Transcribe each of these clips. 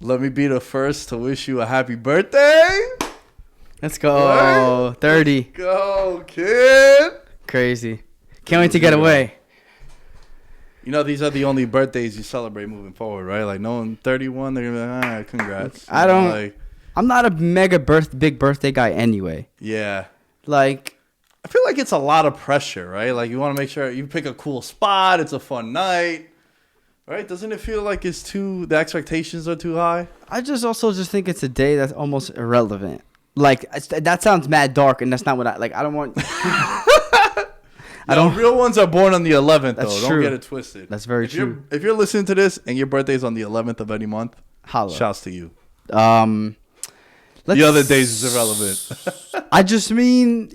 Let me be the first to wish you a happy birthday. Let's go. What? 30. Let's go, kid. Crazy. Can't wait to get away. You know, these are the only birthdays you celebrate moving forward, right? Like, no one 31, they're going to be like, all right, congrats. I don't. I'm not a mega big birthday guy anyway. Yeah. Like, I feel like it's a lot of pressure, right? Like, you want to make sure you pick a cool spot. It's a fun night. Right? Doesn't it feel like the expectations are too high? I just think it's a day that's almost irrelevant. Like, that sounds mad dark, and that's not what I don't want. Real ones are born on the 11th, That's though. true. Don't get it twisted. That's very true. If you're listening to this and your birthday's on the 11th of any month, holla. shouts to you. The other days is irrelevant. I just mean,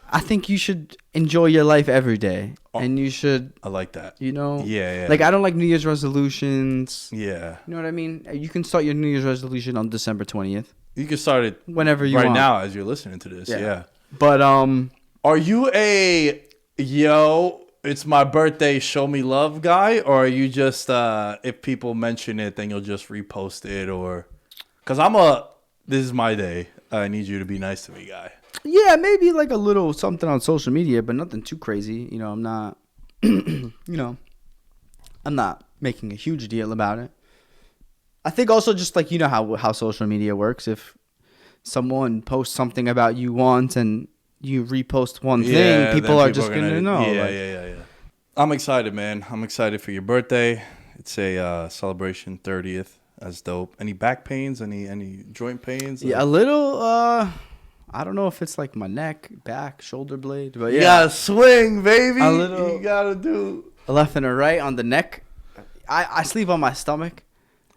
I think you should enjoy your life every day. And you should. I like that. Yeah. Like, I don't like New Year's resolutions. Yeah. You know what I mean? You can start your New Year's resolution on December 20th. You can start it whenever you want. Right now as you're listening to this. Yeah. But, are you it's my birthday, show me love guy? Or are you just, if people mention it, then you'll just repost it? Or, because this is my day. I need you to be nice to me guy. Yeah, maybe like a little something on social media, but nothing too crazy. I'm not, I'm not making a huge deal about it. I think also just like, how social media works. If someone posts something about you once and you repost one thing, people are just going to know. Yeah. I'm excited, man. I'm excited for your birthday. It's a celebration, 30th. That's dope. Any back pains? Any joint pains? Yeah, a little. I don't know if it's like my neck, back, shoulder blade, but yeah. You gotta swing, baby. A little. You gotta do a left and a right on the neck. I sleep on my stomach.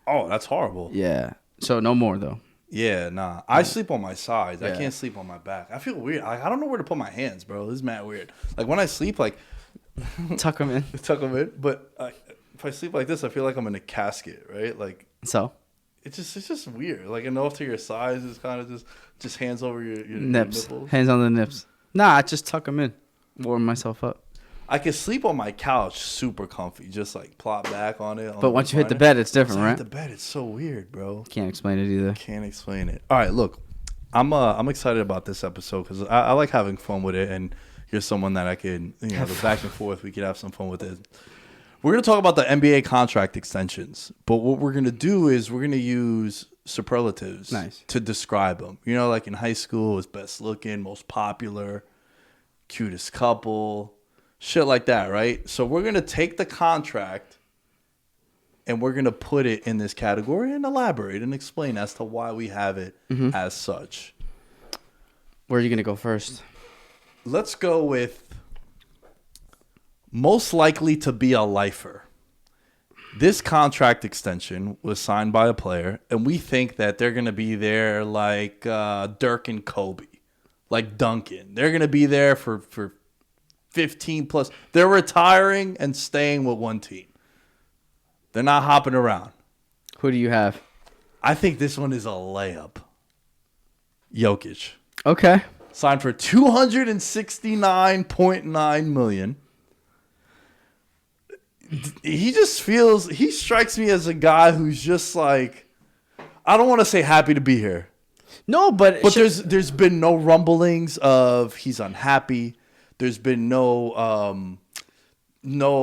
Oh, that's horrible. Yeah. So no more though. Yeah, nah. I sleep on my sides. Yeah. I can't sleep on my back. I feel weird. I don't know where to put my hands, bro. This is mad weird. Like when I sleep, like tuck them in. But if I sleep like this, I feel like I'm in a casket, right? Like so. It's just weird. Like enough to your size is kind of just hands over your nips. Nipples. Hands on the nips. Nah, I just tuck them in, warm myself up. I can sleep on my couch super comfy, just like plop back on it. But once you hit the bed, it's different, right? Hit the bed, it's so weird, bro. Can't explain it either. Can't explain it. All right, look, I'm excited about this episode because I like having fun with it, and you're someone that I can, the back and forth, we could have some fun with it. We're going to talk about the NBA contract extensions, but what we're going to do is we're going to use superlatives to describe them. Like in high school, it was best looking, most popular, cutest couple, shit like that, right? So we're going to take the contract and we're going to put it in this category and elaborate and explain as to why we have it as such. Where are you going to go first? Let's go with most likely to be a lifer. This contract extension was signed by a player, and we think that they're going to be there like Dirk and Kobe, like Duncan. They're going to be there for 15 plus. They're retiring and staying with one team. They're not hopping around. Who do you have? I think this one is a layup. Jokic. Okay. Signed for $269.9 million. He strikes me as a guy who's just like, I don't want to say happy to be here. No, but there's been no rumblings of he's unhappy. There's been no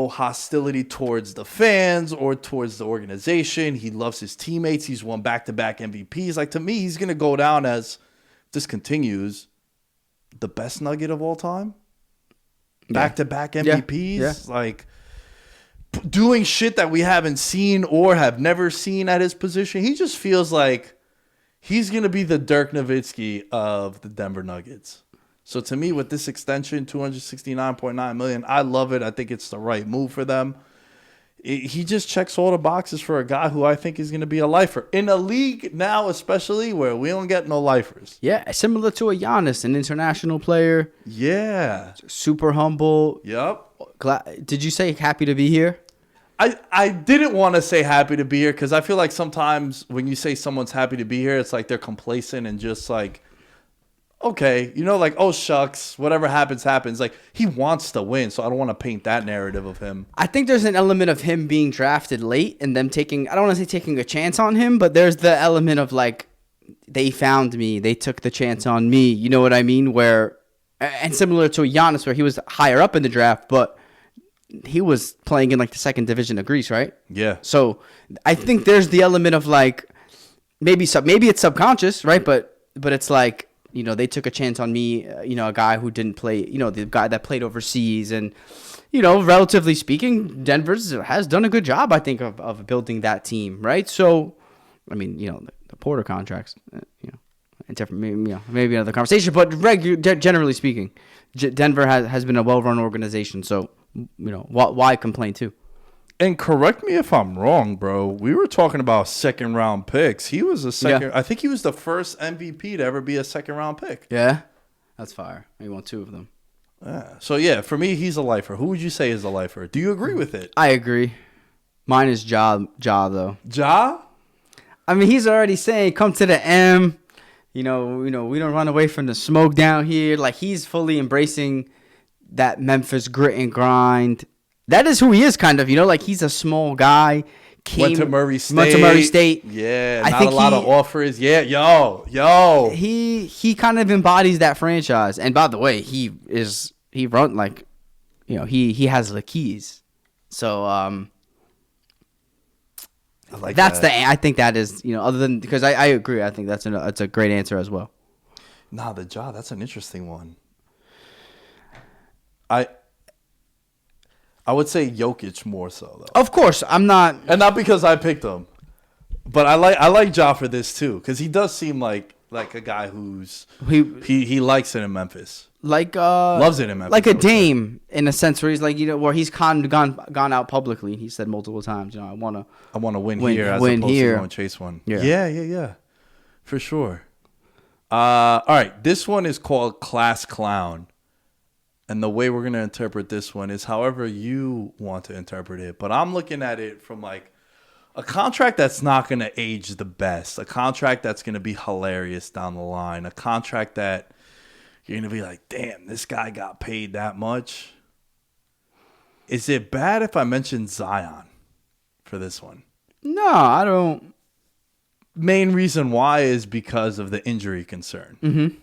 hostility towards the fans or towards the organization. He loves his teammates. He's won back-to-back MVPs. Like, to me, he's going to go down as, if this continues, the best Nugget of all time. Back-to-back MVPs. Yeah. Like, doing shit that we haven't seen or have never seen at his position. He just feels like he's going to be the Dirk Nowitzki of the Denver Nuggets. So to me, with this extension, $269.9 million, I love it. I think it's the right move for them. He just checks all the boxes for a guy who I think is going to be a lifer. In a league now, especially, where we don't get no lifers. Yeah, similar to a Giannis, an international player. Yeah. Super humble. Yep. Did you say happy to be here? I didn't want to say happy to be here because I feel like sometimes when you say someone's happy to be here, it's like they're complacent and just like okay, like, oh shucks, whatever happens, happens. Like, he wants to win, so I don't want to paint that narrative of him. I think there's an element of him being drafted late and them taking, I don't want to say taking a chance on him, but there's the element of like, they found me, they took the chance on me. You know what I mean? Where, and similar to Giannis, where he was higher up in the draft, but he was playing in like the second division of Greece, right? Yeah. So I think there's the element of like, maybe it's subconscious, right? But it's like, they took a chance on me, a guy who didn't play, the guy that played overseas. And, relatively speaking, Denver has done a good job, I think, of building that team, right? So, I mean, the Porter contracts, maybe another conversation. But generally speaking, Denver has been a well-run organization. So, why complain too? And correct me if I'm wrong, bro. We were talking about second round picks. He was a second. Yeah. I think he was the first MVP to ever be a second round pick. Yeah, that's fire. He won 2 of them. Yeah. So yeah, for me, he's a lifer. Who would you say is a lifer? Do you agree with it? I agree. Mine is Ja though. Ja? I mean, he's already saying, "Come to the M." We don't run away from the smoke down here. Like, he's fully embracing that Memphis grit and grind. That is who he is, kind of. Like, he's a small guy. Went to Murray State. Yeah, I not think a lot of offers. Yeah, yo. He kind of embodies that franchise. And by the way, he run like, he has the keys. So I like that's that. I think that is, other than, because I agree. I think that's a great answer as well. Nah, the Ja, that's an interesting one. I would say Jokic more so, though. Of course, I'm not, And not because I picked him, but I like Ja for this too, because he does seem like a guy who's he likes it in Memphis, like loves it in Memphis, like a Dame in a sense where he's like, where he's gone out publicly. He said multiple times, I want to win Win- here as win opposed here. to going chase one. Yeah. Yeah, for sure. All right, this one is called Class Clown. And the way we're going to interpret this one is however you want to interpret it. But I'm looking at it from like a contract that's not going to age the best. A contract that's going to be hilarious down the line. A contract that you're going to be like, damn, this guy got paid that much. Is it bad if I mention Zion for this one? No, I don't. Main reason why is because of the injury concern. Mm-hmm.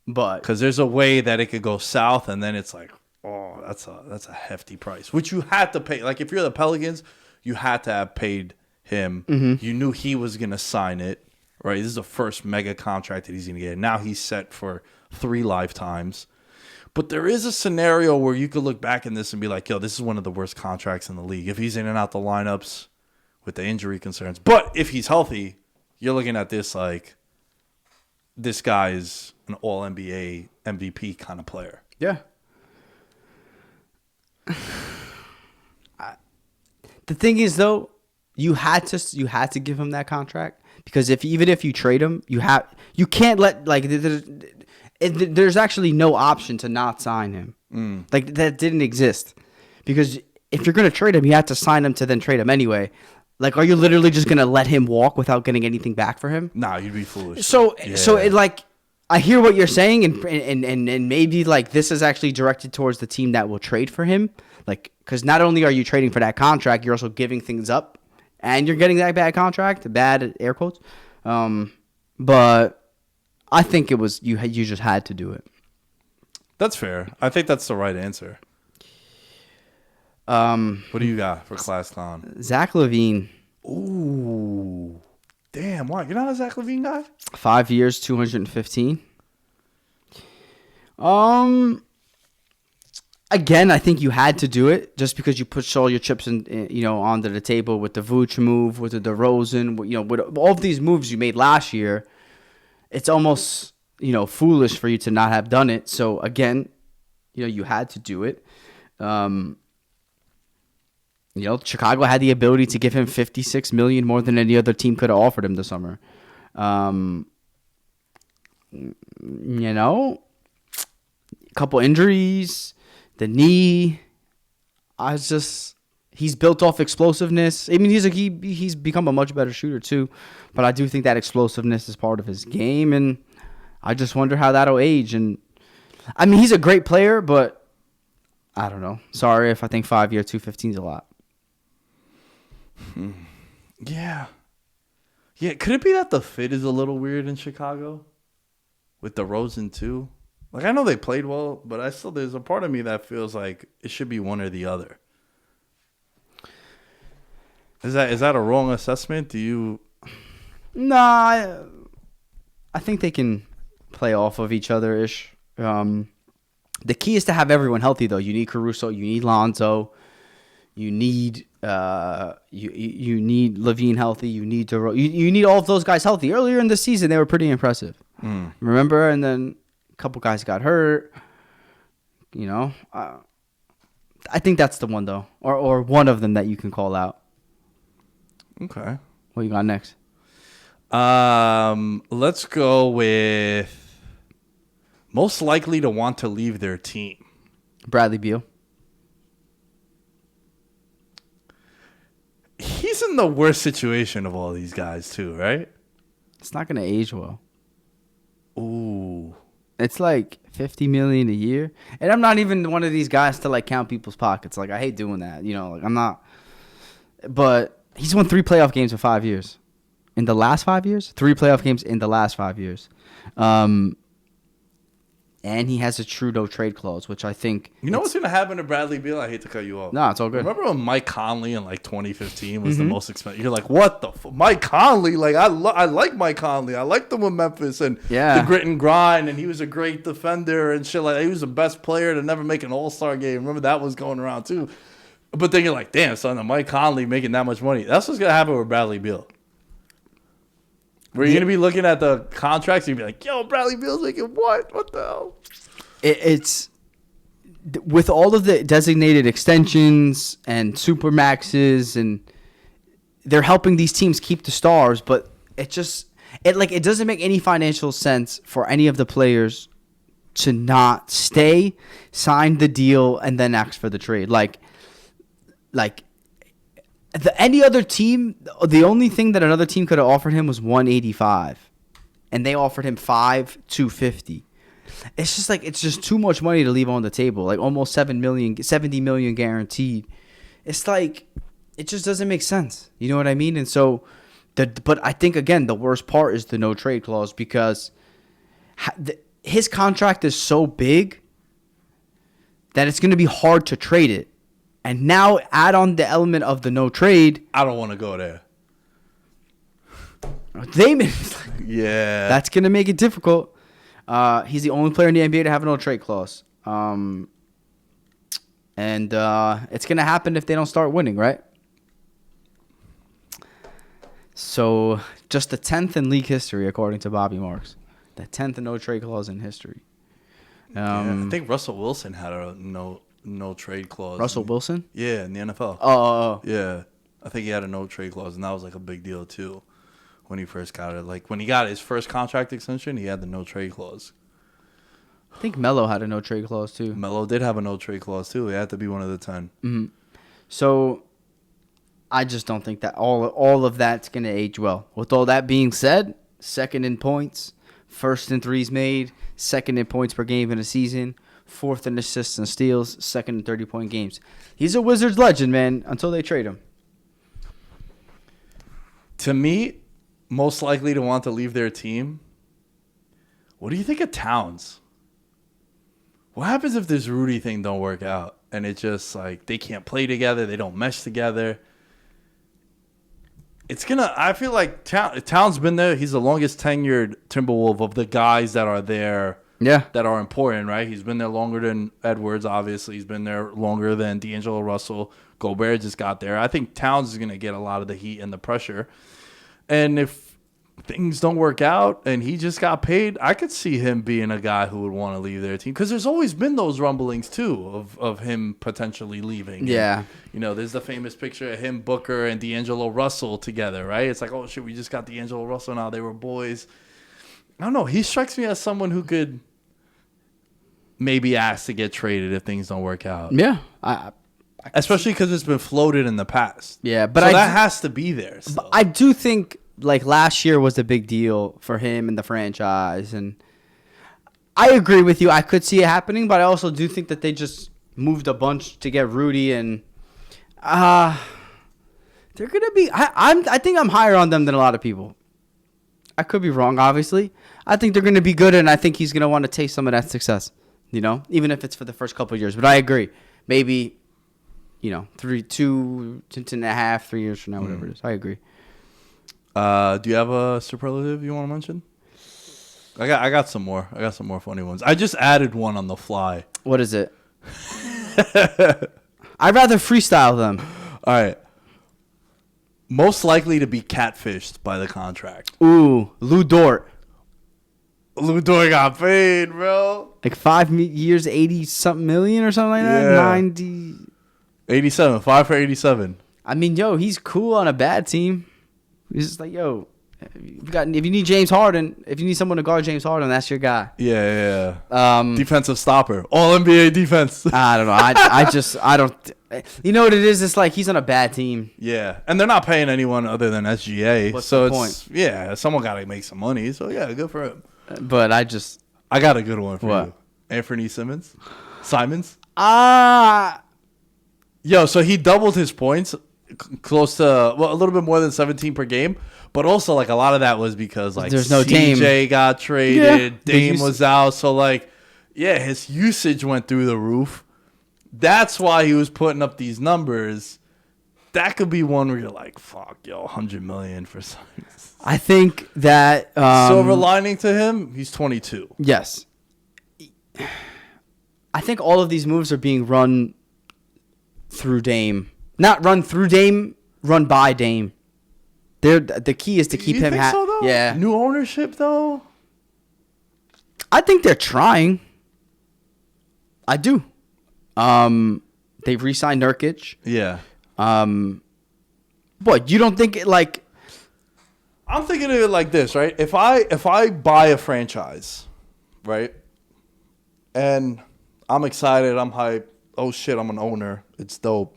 But Because there's a way that it could go south, and then it's like, oh, that's a hefty price, which you had to pay. Like, if you're the Pelicans, you had to have paid him. Mm-hmm. You knew he was going to sign it, right? This is the first mega contract that he's going to get. Now he's set for 3 lifetimes. But there is a scenario where you could look back in this and be like, yo, this is one of the worst contracts in the league. If he's in and out the lineups with the injury concerns. But if he's healthy, you're looking at this like, this guy is an all-NBA MVP kind of player. yeah. The thing is, though, you had to give him that contract, because even if you trade him, you can't let, like, there's actually no option to not sign him. Like, that didn't exist, because if you're gonna trade him, you have to sign him to then trade him anyway. Like, are you literally just gonna let him walk without getting anything back for him? Nah, you'd be foolish. So it, like, I hear what you're saying, and maybe, like, this is actually directed towards the team that will trade for him. Like, because not only are you trading for that contract, you're also giving things up, and you're getting that bad contract, bad air quotes. But I think it was you just had to do it. That's fair. I think that's the right answer. What do you got for Class Clown? Zach LaVine. Ooh. Damn, why? You're not a Zach LaVine guy? 5 years, 215. Again, I think you had to do it just because you pushed all your chips onto the table with the Vooch move, with the DeRozan, with all of these moves you made last year. It's almost, foolish for you to not have done it. So again, you had to do it. Chicago had the ability to give him $56 million more than any other team could have offered him this summer. A couple injuries, the knee. He's built off explosiveness. I mean, he's become a much better shooter too, but I do think that explosiveness is part of his game, and I just wonder how that'll age. And I mean, he's a great player, but I don't know. Sorry if I think 5-year 215 is a lot. Yeah. Yeah, could it be that the fit is a little weird in Chicago? With DeRozan too? Like, I know they played well, but there's a part of me that feels like it should be one or the other. Is that a wrong assessment? Do you... Nah, I think they can play off of each other-ish. The key is to have everyone healthy, though. You need Caruso, you need Lonzo, you need you need Levine healthy, you need you need all of those guys healthy. Earlier in the season, they were pretty impressive. Remember? And then a couple guys got hurt. You know, I think that's the one though, or one of them that you can call out. Okay. What you got next? Let's go with most likely to want to leave their team. Bradley Beal. He's in the worst situation of all these guys too, right? It's not gonna age well. Ooh. It's like $50 million a year, and I'm not even one of these guys to like count people's pockets. Like I hate doing that, you know. Like I'm not. But he's won 3 playoff games in 5 years. In the last 5 years, 3 playoff games in the last 5 years. And he has a true no trade clause, which I think... You know what's going to happen to Bradley Beal? I hate to cut you off. No, it's all good. Remember when Mike Conley in like 2015 was the most expensive? You're like, what the fuck? Mike Conley? Like, I like Mike Conley. I liked him with Memphis and the grit and grind, and he was a great defender and shit. Like, he was the best player to never make an all-star game. Remember that was going around too. But then you're like, damn, son, Mike Conley making that much money. That's what's going to happen with Bradley Beal. Where you're going to be looking at the contracts, you'd be like, yo, Bradley Beal's making what? What the hell? It's with all of the designated extensions and super maxes, and they're helping these teams keep the stars, but it doesn't make any financial sense for any of the players to not stay, sign the deal, and then ask for the trade. Any other team, the only thing that another team could have offered him was $185, and they offered him $5,250. It's just like, it's just too much money to leave on the table. Like almost $70 million guaranteed. It's like, it just doesn't make sense. You know what I mean? And so, but I think again, the worst part is the no trade clause, because his contract is so big that it's going to be hard to trade it. And now add on the element of the no trade. I don't want to go there. Yeah. That's going to make it difficult. He's the only player in the NBA to have a no trade clause. And it's going to happen if they don't start winning, right? So just the 10th in league history, according to Bobby Marks. The 10th no trade clause in history. I think Russell Wilson had a no trade clause. Russell Wilson? Yeah, in the NFL. Oh. Yeah. I think he had a no trade clause, and that was like a big deal too when he first got it. Like when he got his first contract extension, he had the no trade clause. I think Melo had a no trade clause too. Melo did have a no trade clause too. He had to be one of the 10. Mm-hmm. So I just don't think that all of that's going to age well. With all that being said, second in points, first in threes made, second in points per game in a season, fourth in assists and steals, second in 30-point games. He's a Wizards legend, man, until they trade him. To me, most likely to want to leave their team, what do you think of Towns? What happens if this Rudy thing don't work out and it's just like they can't play together, they don't mesh together? I feel like Towns been there. He's the longest tenured Timberwolf of the guys that are there. Yeah. That are important, right? He's been there longer than Edwards, obviously. He's been there longer than D'Angelo Russell. Gobert just got there. I think Towns is going to get a lot of the heat and the pressure. And if things don't work out and he just got paid, I could see him being a guy who would want to leave their team. Because there's always been those rumblings, too, of him potentially leaving. Yeah. And, there's the famous picture of him, Booker, and D'Angelo Russell together, right? It's like, oh, shit, we just got D'Angelo Russell now. They were boys. I don't know. He strikes me as someone who could maybe ask to get traded if things don't work out. Yeah. Especially because it's been floated in the past. Yeah, but that has to be there. So. But I do think, like, last year was a big deal for him and the franchise. And I agree with you. I could see it happening, but I also do think that they just moved a bunch to get Rudy, and they're gonna be. I think I'm higher on them than a lot of people. I could be wrong, obviously. I think they're gonna be good, and I think he's gonna want to taste some of that success. Even if it's for the first couple of years. But I agree. Maybe, 2.5, 3 years from now, whatever it is. I agree. Do you have a superlative you want to mention? I got some more. I got some more funny ones. I just added one on the fly. What is it? I'd rather freestyle them. All right. Most likely to be catfished by the contract. Ooh, Lou Dort. Lou Dort got paid, bro. Like 5 years, 80-something million or something like that? Yeah. 90. 87. 5 for 87. I mean, he's cool on a bad team. He's just like, if you need James Harden, if you need someone to guard James Harden, that's your guy. Yeah. Defensive stopper. All NBA defense. I don't know. I don't. You know what it is? It's like he's on a bad team. Yeah. And they're not paying anyone other than SGA. What's so the it's, point? Yeah, someone got to make some money. So, yeah, good for him. But I got a good one for what? you. Anthony Simons. Yo, so he doubled his points, close to a little bit more than 17 per game, but also like a lot of that was because like there's no CJ Dame. got traded, Yeah, Dame was out, so like his usage went through the roof. That's why he was putting up these numbers. That could be one where you're like, fuck, 100 million for Simons. I think that Silver lining to him, he's 22. Yes. I think all of these moves are being run through Dame. Not run through Dame, run by Dame. The key is to keep You him think so, though? Yeah. New ownership, though? I think they're trying. I do. They've re-signed Nurkic. Yeah. But you don't think I'm thinking of it like this, right? If I buy a franchise, right, and I'm excited, I'm hyped, oh shit, I'm an owner, it's dope,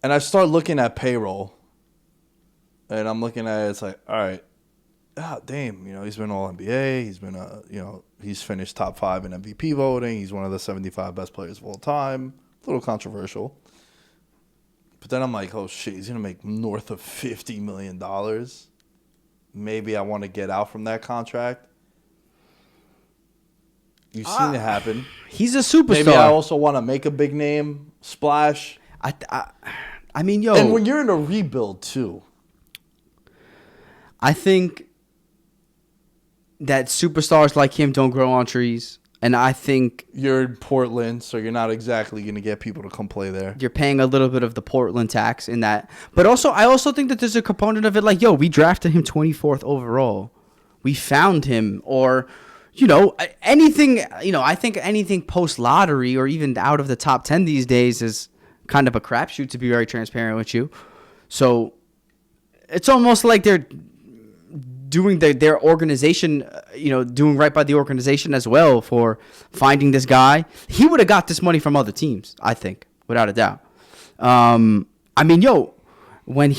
and I start looking at payroll, and I'm looking at it, it's like, all right, damn, he's been All NBA, he's been he's finished top 5 in MVP voting, he's one of the 75 best players of all time, a little controversial. But then I'm like, oh, shit, he's going to make north of $50 million. Maybe I want to get out from that contract. You've seen it happen. he's a superstar. Maybe I also want to make a big name, splash. I mean, And when you're in a rebuild, too. I think that superstars like him don't grow on trees. And I think You're in Portland, so you're not exactly going to get people to come play there. you're paying a little bit of the Portland tax in that. But also, I also think that there's a component of it like, we drafted him 24th overall. We found him. Or, anything, I think anything post-lottery or even out of the top 10 these days is kind of a crapshoot, to be very transparent with you. So it's almost like they're doing their organization, doing right by the organization as well for finding this guy. He would have got this money from other teams, I think, without a doubt. I mean, when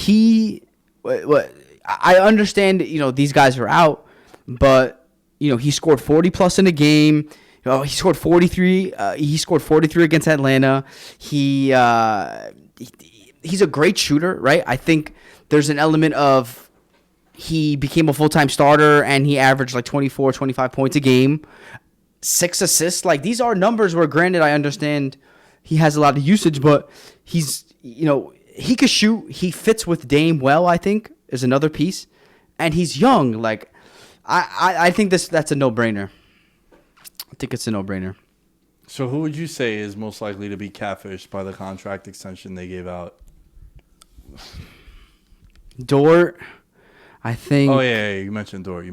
I understand, these guys are out, but, he scored 40 plus in a game. He scored 43. He scored 43 against Atlanta. He's a great shooter, right? I think there's an element of he became a full-time starter and he averaged like 24, 25 points a game, 6 assists. Like these are numbers where, granted, I understand he has a lot of usage, but he's, he could shoot. He fits with Dame well, I think, is another piece. And he's young. Like, I think that's a no-brainer. I think it's a no-brainer. So who would you say is most likely to be catfished by the contract extension they gave out? Dort, I think. Oh, yeah, you mentioned Dort.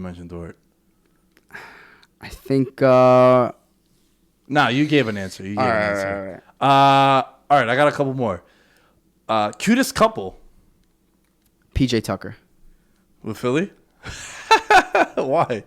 I think. No, you gave an answer. All right. All right, I got a couple more. Cutest couple. PJ Tucker. With Philly? Why?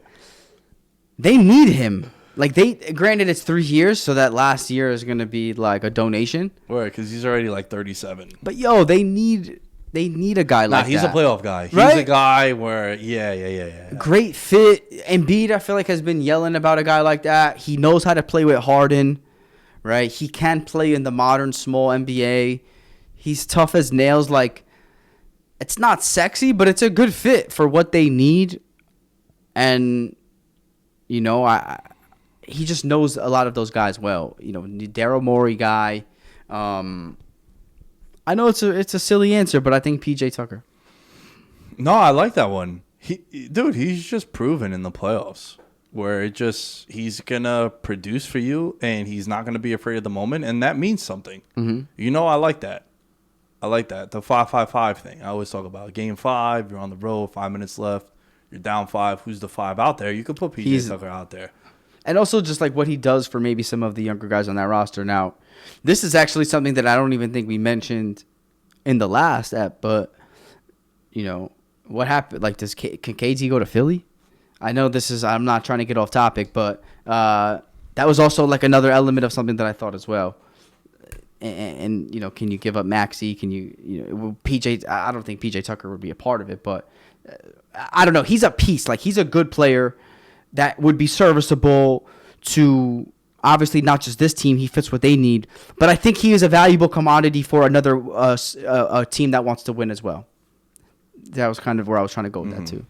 They need him. Like, granted, it's 3 years, so that last year is going to be like a donation. Right, because he's already like 37. But, they need They need a guy like that. He's a playoff guy. He's Right? a guy where, yeah. Great fit. Embiid, I feel like, has been yelling about a guy like that. He knows how to play with Harden, right? He can play in the modern small NBA. He's tough as nails. Like, it's not sexy, but it's a good fit for what they need. And, you know, he just knows a lot of those guys well. You know, Daryl Morey guy. I know it's a silly answer, but I think PJ Tucker. No, I like that one. He's just proven in the playoffs where he's gonna produce for you, and he's not gonna be afraid of the moment, and that means something. Mm-hmm. You know, I like that. The 5-5-5 thing. I always talk about Game 5. You're on the road, 5 minutes left. You're down 5. Who's the 5 out there? You could put PJ Tucker out there. And also just like what he does for maybe some of the younger guys on that roster. Now, this is actually something that I don't even think we mentioned in the last ep, but, you know, what happened? Like, can KD go to Philly? I know I'm not trying to get off topic, but that was also like another element of something that I thought as well. And you know, can you give up Maxey? Can PJ? I don't think PJ Tucker would be a part of it, but I don't know. He's a piece. Like, he's a good player that would be serviceable to obviously not just this team. He fits what they need, but I think he is a valuable commodity for another a team that wants to win as well. That was kind of where I was trying to go with that too.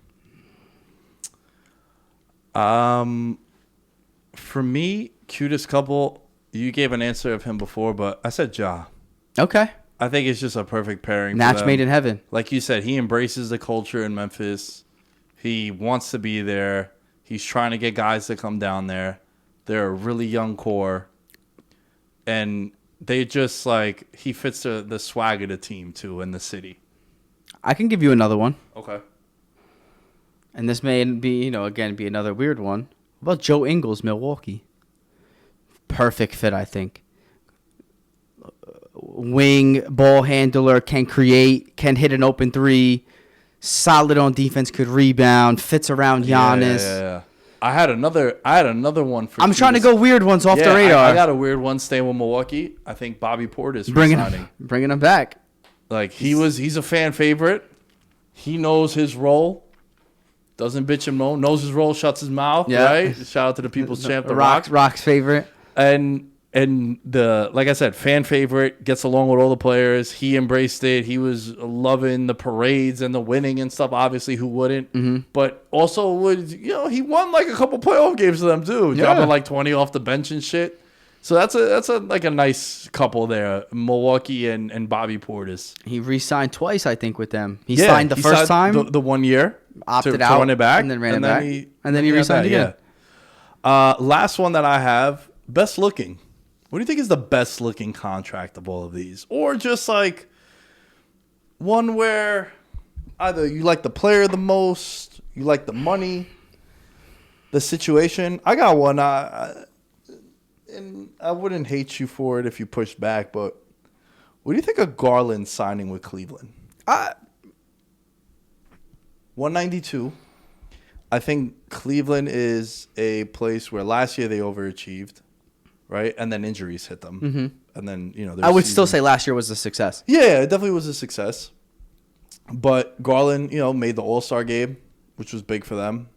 For me, cutest couple. You gave an answer of him before, but I said Ja. Okay. I think it's just a perfect pairing. Match made in heaven. Like you said, he embraces the culture in Memphis. He wants to be there. He's trying to get guys to come down there. They're a really young core. And they just, like, he fits the swag of the team, too, in the city. I can give you another one. Okay. And this may be, again, be another weird one. What about Joe Ingles, Milwaukee? Perfect fit, I think. Wing, ball handler, can create, can hit an open three, solid on defense, could rebound, fits around Giannis. Yeah. I had another one for I'm trying to go weird ones off the radar. I got a weird one staying with Milwaukee. I think Bobby Portis bringing him back. Like, he's a fan favorite. He knows his role. Doesn't bitch him knows his role, shuts his mouth, right? Shout out to the people's champ, the Rock's favorite. And like I said, fan favorite, gets along with all the players. He embraced it. He was loving the parades and the winning and stuff. Obviously, who wouldn't? Mm-hmm. But also he won like a couple playoff games to them too, dropping like 20 off the bench and shit. So that's a nice couple there, Milwaukee and Bobby Portis. He re-signed twice, I think, with them. He signed the first time, the 1 year, opted out, run it back, and then ran it back, and then he re-signed again. Yeah. Last one that I have, best looking. What do you think is the best looking contract of all of these? Or just like one where either you like the player the most, you like the money, the situation. I got one. And I wouldn't hate you for it if you push back, but what do you think of Garland signing with Cleveland? 192. I think Cleveland is a place where last year they overachieved. Right, and then injuries hit them, and then I would still say last year was a success. Yeah, it definitely was a success. But Garland, made the All-Star game, which was big for them.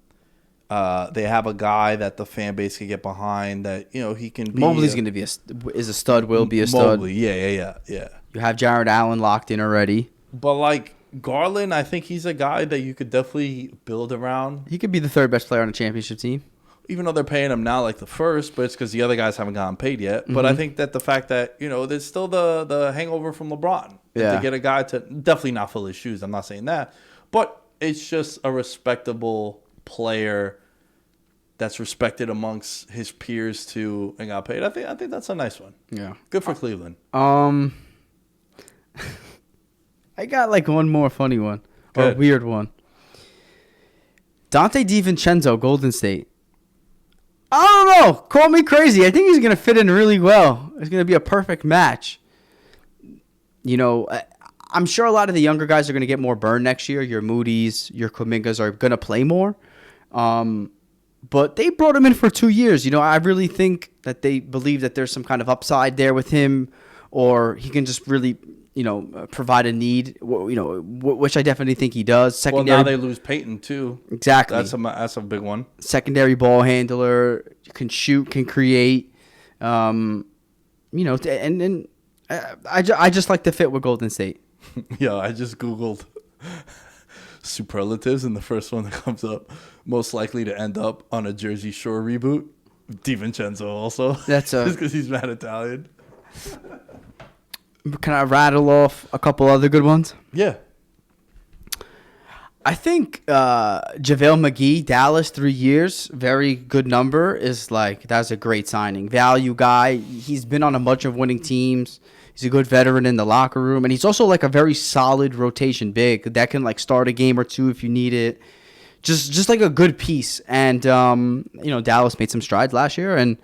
They have a guy that the fan base can get behind. That he can be. Mobley's going to be a stud. Will be a stud. Mobley, yeah. You have Jared Allen locked in already. But like Garland, I think he's a guy that you could definitely build around. He could be the third best player on a championship team. Even though they're paying him now like the first, but it's because the other guys haven't gotten paid yet. But I think that the fact that, there's still the hangover from LeBron. Yeah. To get a guy to definitely not fill his shoes. I'm not saying that. But it's just a respectable player that's respected amongst his peers too and got paid. I think that's a nice one. Yeah. Good for Cleveland. I got like one more funny one. Or a weird one. Dante DiVincenzo, Golden State. I don't know. Call me crazy. I think he's going to fit in really well. It's going to be a perfect match. I'm sure a lot of the younger guys are going to get more burn next year. Your Moody's, your Kumingas are going to play more. But they brought him in for 2 years. I really think that they believe that there's some kind of upside there with him, or he can just really provide a need, which I definitely think he does. Well, now they lose Peyton too. Exactly. That's a big one. Secondary ball handler, can shoot, can create. And I just like the fit with Golden State. Yeah, I just Googled superlatives, and the first one that comes up, most likely to end up on a Jersey Shore reboot, DiVincenzo also. That's just because he's mad Italian. Can I rattle off a couple other good ones? Yeah. I think JaVale McGee, Dallas, 3 years, very good number. That's a great signing. Value guy. He's been on a bunch of winning teams. He's a good veteran in the locker room, and he's also like a very solid rotation big that can like start a game or two if you need it. Just like a good piece. And Dallas made some strides last year, and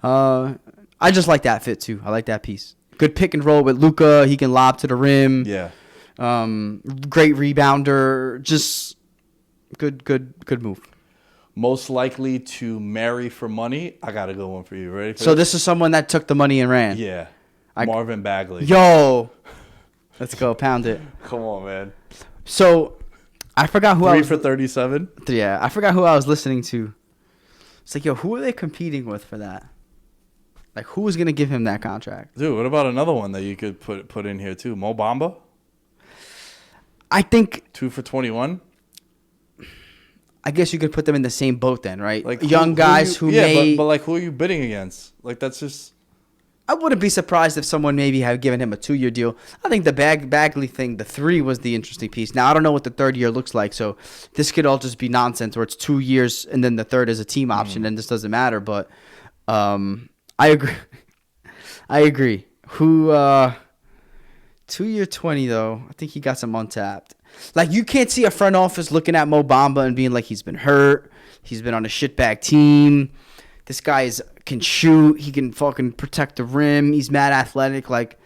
I just like that fit too. I like that piece. Good pick and roll with Luka. He can lob to the rim. Yeah. Great rebounder. Just good move. Most likely to marry for money. I got a good one for you. Ready? So this is someone that took the money and ran. Yeah. Marvin Bagley. Yo, let's go pound it. Come on, man. So I forgot who 3 for 37. Yeah, I forgot who I was listening to. It's like, yo, who are they competing with for that? Like, who is gonna give him that contract? Dude, what about another one that you could put in here too? Mo Bamba. I think 2 for 21. I guess you could put them in the same boat then, right? Like young guys who may. But like, who are you bidding against? Like, that's just. I wouldn't be surprised if someone maybe had given him a 2-year deal. I think the Bagley thing, the 3 was the interesting piece. Now, I don't know what the third year looks like, so this could all just be nonsense where it's 2 years and then the third is a team option and this doesn't matter. But I agree. I agree. Who 2-year 20, though, I think he got some untapped. Like, you can't see a front office looking at Mo Bamba and being like, he's been hurt. He's been on a shitbag team. This guy can shoot. He can fucking protect the rim. He's mad athletic. Like,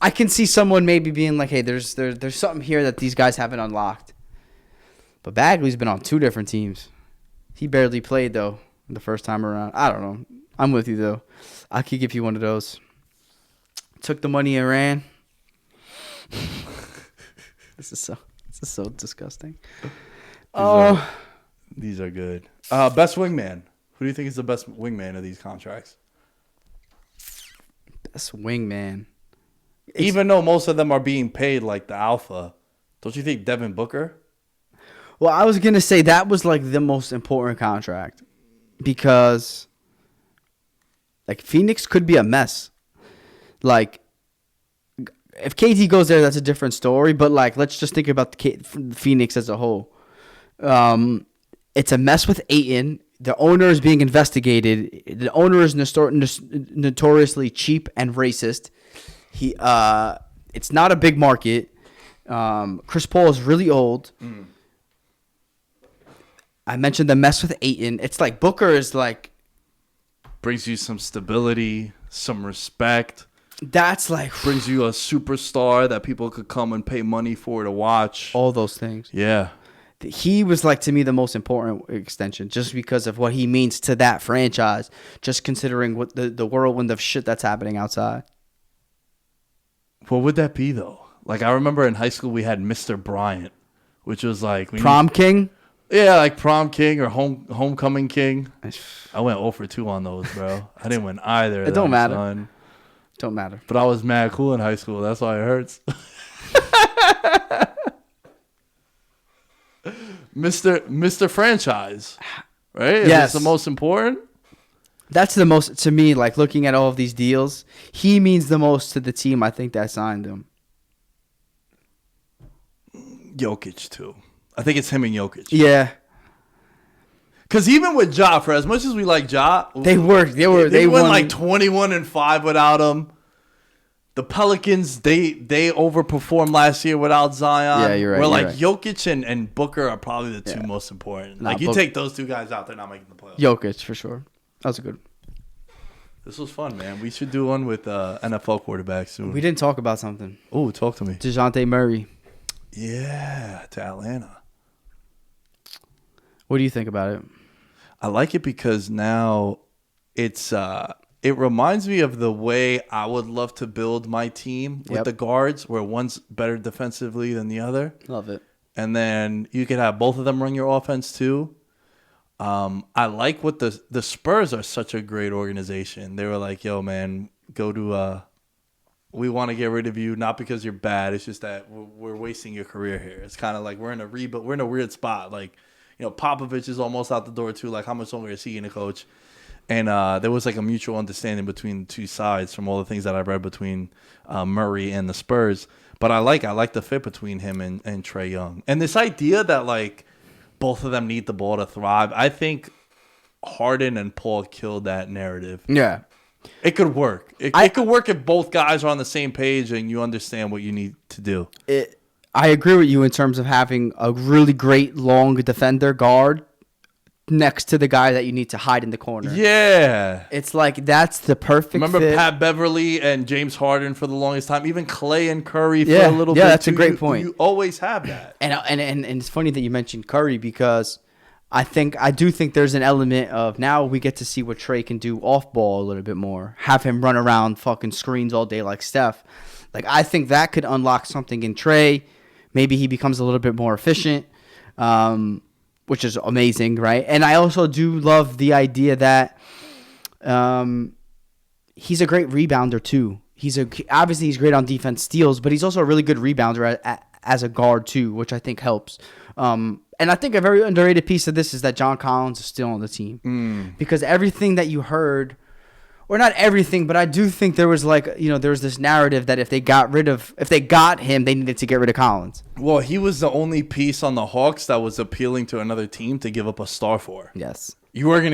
I can see someone maybe being like, hey, there's something here that these guys haven't unlocked. But Bagley's been on 2 different teams. He barely played, though, the first time around. I don't know. I'm with you, though. I could give you one of those. Took the money and ran. This is so disgusting. These are good. Best wingman. Who do you think is the best wingman of these contracts? Best wingman. Even though most of them are being paid like the alpha, don't you think Devin Booker? Well, I was going to say that was like the most important contract because like Phoenix could be a mess. Like if KD goes there, that's a different story. But like, let's just think about the Phoenix as a whole. It's a mess with Ayton. The owner is being investigated. The owner is notoriously cheap and racist. It's not a big market. Chris Paul is really old. I mentioned the mess with Ayton. It's like Booker is like brings you some stability, some respect. That's like brings you a superstar that people could come and pay money for to watch. All those things. Yeah. He was like to me the most important extension just because of what he means to that franchise, just considering what the whirlwind of shit that's happening outside. What would that be though? Like I remember in high school we had Mr. Bryant, which was like prom king? Yeah, like prom king or homecoming king. I went 0 for 2 on those, bro. I didn't win either. It don't matter. Son. Don't matter. But I was mad cool in high school. That's why it hurts. Mr. Franchise, right? Yes. Is the most important? That's the most, to me, like looking at all of these deals, he means the most to the team, I think, that signed him. Jokic, too. I think it's him and Jokic. Yeah. Because even with Ja, for as much as we like Ja, they went like 21-5 without him. The Pelicans, they overperformed last year without Zion. Yeah, you're right. Where like right. Jokic and Booker are probably the two most important. Like you take those two guys out, they're not making the playoffs. Jokic for sure. That was a good. This was fun, man. We should do one with NFL quarterbacks soon. We didn't talk about something. Oh, talk to me. DeJounte Murray. Yeah, to Atlanta. What do you think about it? I like it because now it's it reminds me of the way I would love to build my team with the guards, where one's better defensively than the other. Love it. And then you could have both of them run your offense too. I like what the Spurs are such a great organization. They were like, yo, man, go to we want to get rid of you, not because you're bad. It's just that we're wasting your career here. It's kind of like we're in a rebuild. We're in a weird spot. Like, Popovich is almost out the door too. Like, how much longer is he going to coach? And there was like a mutual understanding between the two sides from all the things that I read between Murray and the Spurs. But I like the fit between him and Trae Young. And this idea that like both of them need the ball to thrive. I think Harden and Paul killed that narrative. Yeah. It could work. It could work if both guys are on the same page and you understand what you need to do. I agree with you in terms of having a really great long defender guard next to the guy that you need to hide in the corner. Yeah. It's like that's the perfect Remember fit. Pat Beverly and James Harden for the longest time? Even Clay and Curry for a little bit. Yeah, that's too. a great point. You always have that. And it's funny that you mentioned Curry because I do think there's an element of now we get to see what Trae can do off ball a little bit more. Have him run around fucking screens all day like Steph. Like I think that could unlock something in Trae. Maybe he becomes a little bit more efficient. Which is amazing, right? And I also do love the idea that he's a great rebounder too. Obviously he's great on defense steals, but he's also a really good rebounder as a guard too, which I think helps. And I think a very underrated piece of this is that John Collins is still on the team because everything that you heard, or not everything, but I do think there was there was this narrative that if they got him, they needed to get rid of Collins. Well, he was the only piece on the Hawks that was appealing to another team to give up a star for. Yes. You're not going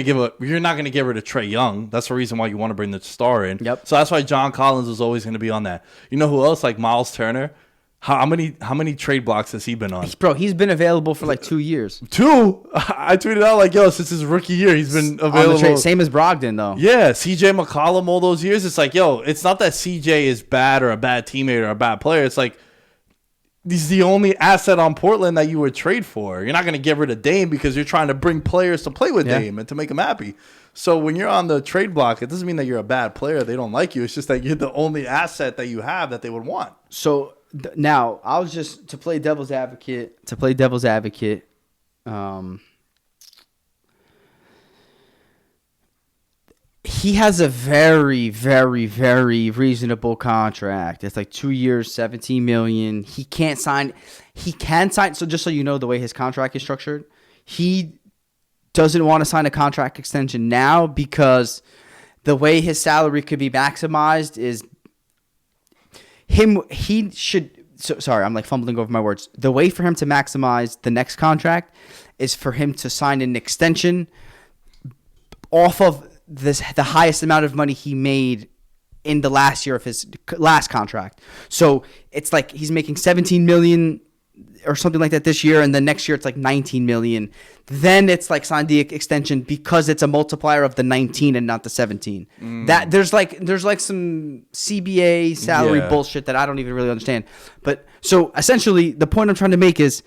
to get rid of Trae Young. That's the reason why you want to bring the star in. Yep. So that's why John Collins is always going to be on that. You know who else? Like Miles Turner. How many trade blocks has he been on? Bro, he's been available for like 2 years. 2? I tweeted out like, yo, since his rookie year, he's been available. Same as Brogdon, though. Yeah, CJ McCollum all those years. It's like, yo, it's not that CJ is bad or a bad teammate or a bad player. It's like, he's the only asset on Portland that you would trade for. You're not going to get rid of Dame because you're trying to bring players to play with Dame and to make him happy. So when you're on the trade block, it doesn't mean that you're a bad player. They don't like you. It's just that you're the only asset that you have that they would want. So now, I was just to play devil's advocate. He has a very, very, very reasonable contract. It's like 2 years, $17 million. He can't sign. He can sign. So just so you know, the way his contract is structured, he doesn't want to sign a contract extension now because the way his salary could be maximized is he should. So, sorry, I'm like fumbling over my words. The way for him to maximize the next contract is for him to sign an extension off of the highest amount of money he made in the last year of his last contract. So it's like he's making $17 million or something like that this year, and then next year it's like $19 million. Then it's like sign the extension because it's a multiplier of the 19 and not the 17. That there's like some CBA salary bullshit that I don't even really understand. But so essentially the point I'm trying to make is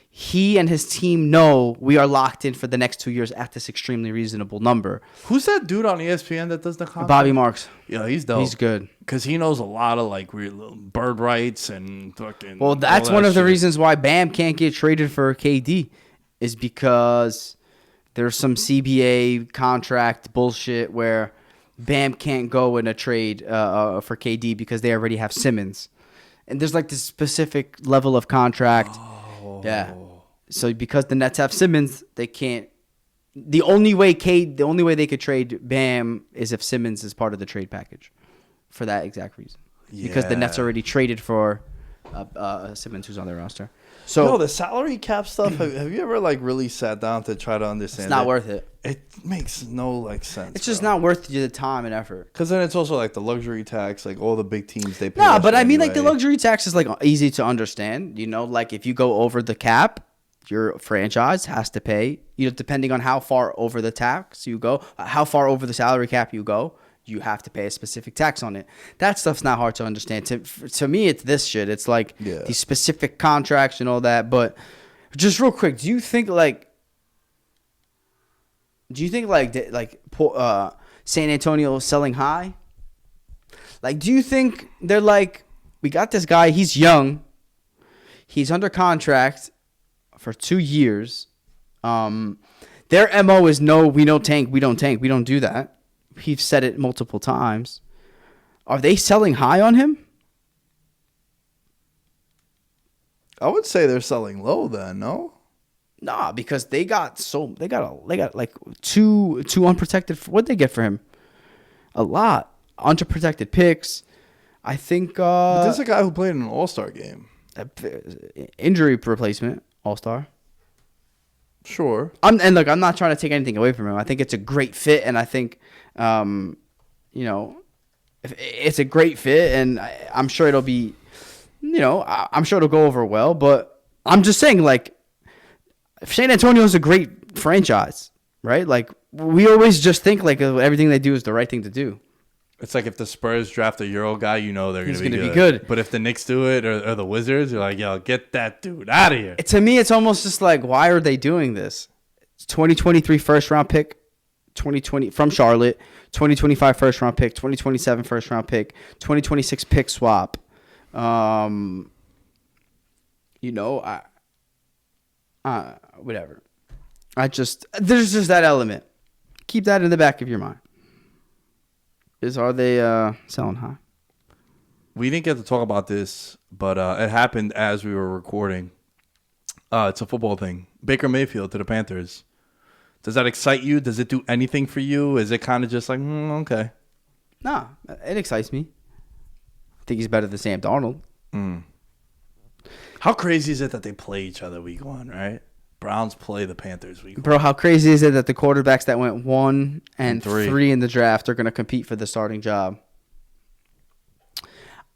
he and his team know we are locked in for the next 2 years at this extremely reasonable number. Who's that dude on ESPN that does the contract? Bobby Marks. Yeah, he's dope. He's good. Because he knows a lot of like bird rights and fucking. Well, that's one of the reasons why Bam can't get traded for KD is because there's some CBA contract bullshit where Bam can't go in a trade for KD because they already have Simmons. And there's like this specific level of contract. Oh. Yeah. So because the Nets have Simmons, they can't. The only way they could trade Bam is if Simmons is part of the trade package, for that exact reason. Yeah. Because the Nets already traded for Simmons, who's on their roster. So the salary cap stuff. Have you ever like really sat down to try to understand? It's not worth it. It makes no like sense. It's just not worth the time and effort. Because then it's also like the luxury tax, like all the big teams they pay. No, but I mean like the luxury tax is like easy to understand. You know, like if you go over the cap, your franchise has to pay, depending on how far over the tax you go, how far over the salary cap you go, you have to pay a specific tax on it. That stuff's not hard to understand. To me, it's this shit. It's like these specific contracts and all that. But just real quick, do you think San Antonio selling high? Like, do you think they're like, we got this guy, he's young, he's under contract for 2 years. Their MO is no, we don't tank, we don't tank, we don't do that. We've said it multiple times. Are they selling high on him? I would say they're selling low then, no? Nah, because they got like two unprotected. What'd they get for him? A lot. Unprotected picks. I think. But there's a guy who played in an All-Star game. Injury replacement, All-Star. Sure. I'm not trying to take anything away from him. I think it's a great fit, and I think, it's a great fit, and I'm sure it'll be, I'm sure it'll go over well. But I'm just saying, like, San Antonio is a great franchise, right? Like, we always just think like everything they do is the right thing to do. It's like if the Spurs draft a Euro guy, they're going to be good. But if the Knicks do it or the Wizards, you're like, yo, get that dude out of here. To me, it's almost just like, why are they doing this? It's 2023 first round pick, 2020 from Charlotte, 2025 first round pick, 2027 first round pick, 2026 pick swap. Whatever. There's just that element. Keep that in the back of your mind. Are they selling high? We didn't get to talk about this, but it happened as we were recording. It's a football thing. Baker Mayfield to the Panthers. Does that excite you? Does it do anything for you? Is it kind of just like, okay? Nah, it excites me. I think he's better than Sam Darnold. How crazy is it that they play each other week 1, right? Browns play the Panthers week 1. Bro, how crazy is it that the quarterbacks that went 1 and 3 in the draft are going to compete for the starting job?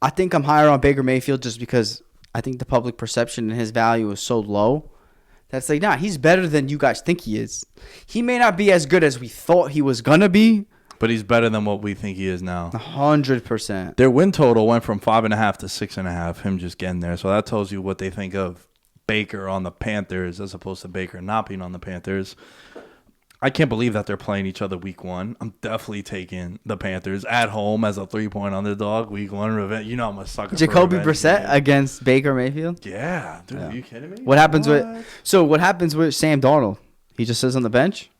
I think I'm higher on Baker Mayfield just because I think the public perception and his value is so low. That's like, nah, he's better than you guys think he is. He may not be as good as we thought he was going to be. But he's better than what we think he is now. 100%. Their win total went from 5.5 to 6.5, him just getting there. So that tells you what they think of Baker on the Panthers as opposed to Baker not being on the Panthers. I can't believe that they're playing each other week 1. I'm definitely taking the Panthers at home as a 3-point underdog. Week 1 revenge. You know I'm a sucker Jacoby for revenge. Brissett against Baker Mayfield? Yeah. Dude, Are you kidding me? What happens with Sam Darnold? He just sits on the bench?